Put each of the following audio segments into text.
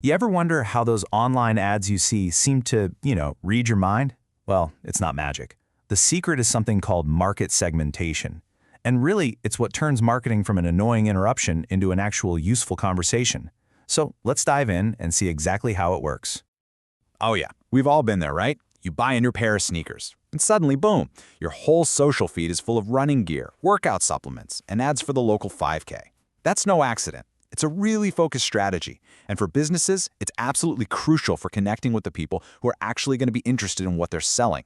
You ever wonder how those online ads you see seem to, read your mind? Well, it's not magic. The secret is something called market segmentation. And really, it's what turns marketing from an annoying interruption into an actual useful conversation. So let's dive in and see exactly how it works. Oh yeah, we've all been there, right? You buy a new pair of sneakers, and suddenly, boom, your whole social feed is full of running gear, workout supplements, and ads for the local 5K. That's no accident. It's a really focused strategy, and for businesses, it's absolutely crucial for connecting with the people who are actually going to be interested in what they're selling.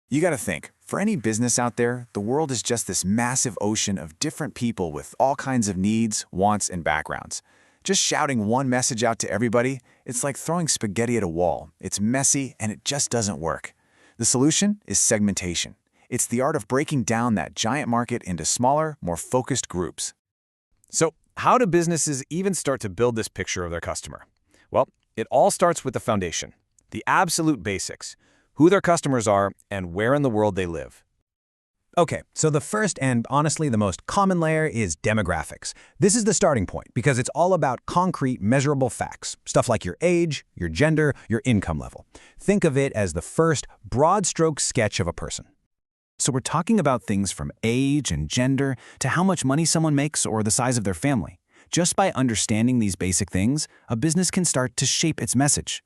You gotta think, for any business out there, the world is just this massive ocean of different people with all kinds of needs, wants, and backgrounds. Just shouting one message out to everybody, it's like throwing spaghetti at a wall. It's messy and it just doesn't work. The solution is segmentation. It's the art of breaking down that giant market into smaller, more focused groups. So, how do businesses even start to build this picture of their customer? Well, it all starts with the foundation, the absolute basics, who their customers are and where in the world they live. Okay, so the first and honestly the most common layer is demographics. This is the starting point because it's all about concrete, measurable facts. Stuff like your age, your gender, your income level. Think of it as the first broad stroke sketch of a person. So we're talking about things from age and gender to how much money someone makes or the size of their family. Just by understanding these basic things, a business can start to shape its message.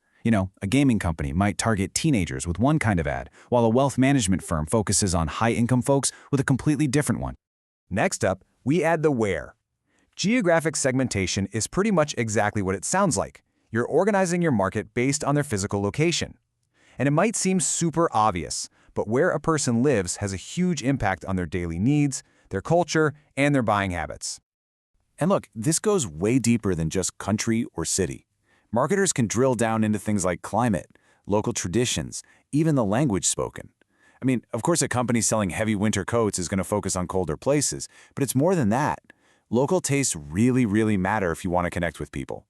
A gaming company might target teenagers with one kind of ad, while a wealth management firm focuses on high-income folks with a completely different one. Next up, we add the where. Geographic segmentation is pretty much exactly what it sounds like. You're organizing your market based on their physical location. And it might seem super obvious, but where a person lives has a huge impact on their daily needs, their culture, and their buying habits. And look, this goes way deeper than just country or city. Marketers can drill down into things like climate, local traditions, even the language spoken. Of course, a company selling heavy winter coats is going to focus on colder places, but it's more than that. Local tastes really, really matter if you want to connect with people.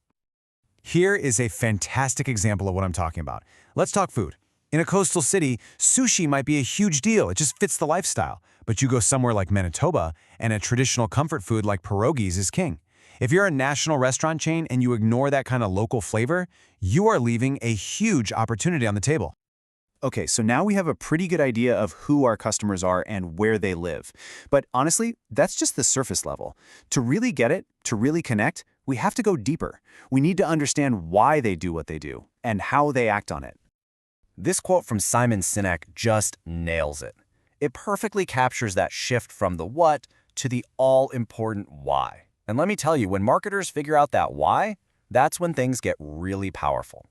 Here is a fantastic example of what I'm talking about. Let's talk food. In a coastal city, sushi might be a huge deal. It just fits the lifestyle. But you go somewhere like Manitoba, and a traditional comfort food like pierogies is king. If you're a national restaurant chain and you ignore that kind of local flavor, you are leaving a huge opportunity on the table. Okay, so now we have a pretty good idea of who our customers are and where they live. But honestly, that's just the surface level. To really get it, to really connect, we have to go deeper. We need to understand why they do what they do and how they act on it. This quote from Simon Sinek just nails it. It perfectly captures that shift from the what to the all-important why. And let me tell you, when marketers figure out that why, that's when things get really powerful.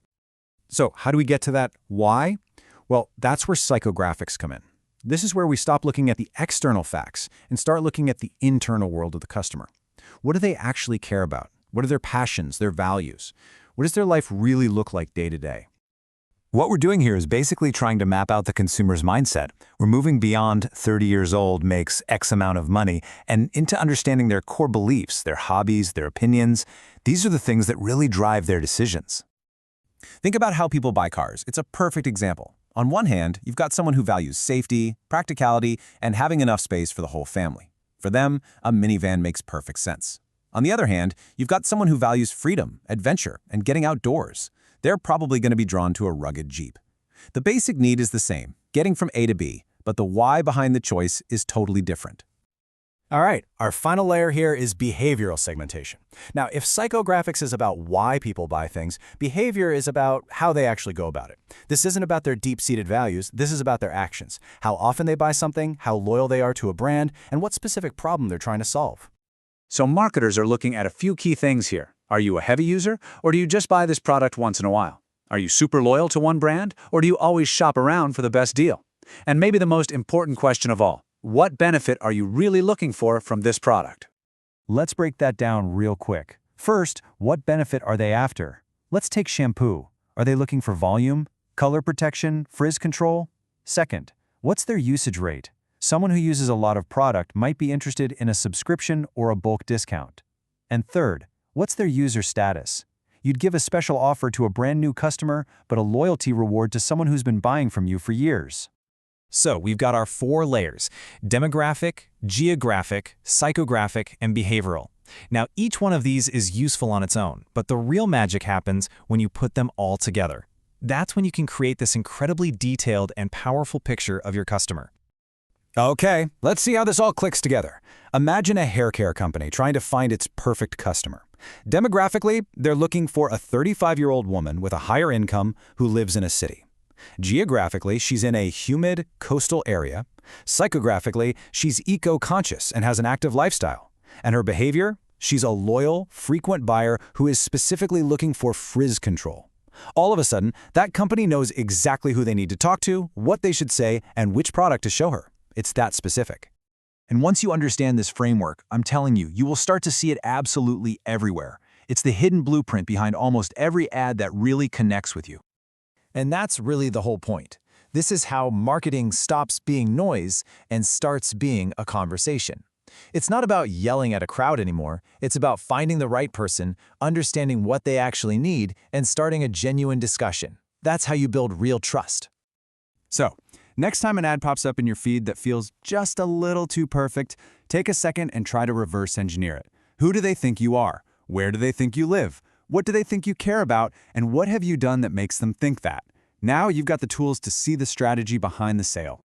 So how do we get to that why? Well, that's where psychographics come in. This is where we stop looking at the external facts and start looking at the internal world of the customer. What do they actually care about? What are their passions, their values? What does their life really look like day to day? What we're doing here is basically trying to map out the consumer's mindset. We're moving beyond 30 years old makes X amount of money and into understanding their core beliefs, their hobbies, their opinions. These are the things that really drive their decisions. Think about how people buy cars. It's a perfect example. On one hand, you've got someone who values safety, practicality, and having enough space for the whole family. For them, a minivan makes perfect sense. On the other hand, you've got someone who values freedom, adventure, and getting outdoors. They're probably going to be drawn to a rugged Jeep. The basic need is the same, getting from A to B, but the why behind the choice is totally different. All right, our final layer here is behavioral segmentation. Now, if psychographics is about why people buy things, behavior is about how they actually go about it. This isn't about their deep-seated values, this is about their actions, how often they buy something, how loyal they are to a brand, and what specific problem they're trying to solve. So marketers are looking at a few key things here. Are you a heavy user, or do you just buy this product once in a while? Are you super loyal to one brand, or do you always shop around for the best deal? And maybe the most important question of all, what benefit are you really looking for from this product? Let's break that down real quick. First, what benefit are they after? Let's take shampoo. Are they looking for volume, color protection, frizz control? Second, what's their usage rate? Someone who uses a lot of product might be interested in a subscription or a bulk discount. And third, what's their user status? You'd give a special offer to a brand new customer, but a loyalty reward to someone who's been buying from you for years. So we've got our 4 layers: demographic, geographic, psychographic, and behavioral. Now, each one of these is useful on its own, but the real magic happens when you put them all together. That's when you can create this incredibly detailed and powerful picture of your customer. Okay, let's see how this all clicks together. Imagine a hair care company trying to find its perfect customer. Demographically, they're looking for a 35-year-old woman with a higher income who lives in a city. Geographically, she's in a humid, coastal area. Psychographically, she's eco-conscious and has an active lifestyle. And her behavior? She's a loyal, frequent buyer who is specifically looking for frizz control. All of a sudden, that company knows exactly who they need to talk to, what they should say, and which product to show her. It's that specific. And once you understand this framework, I'm telling you, you will start to see it absolutely everywhere. It's the hidden blueprint behind almost every ad that really connects with you. And that's really the whole point. This is how marketing stops being noise and starts being a conversation. It's not about yelling at a crowd anymore. It's about finding the right person, understanding what they actually need, and starting a genuine discussion. That's how you build real trust. So, next time an ad pops up in your feed that feels just a little too perfect, take a second and try to reverse engineer it. Who do they think you are? Where do they think you live? What do they think you care about? And what have you done that makes them think that? Now you've got the tools to see the strategy behind the sale.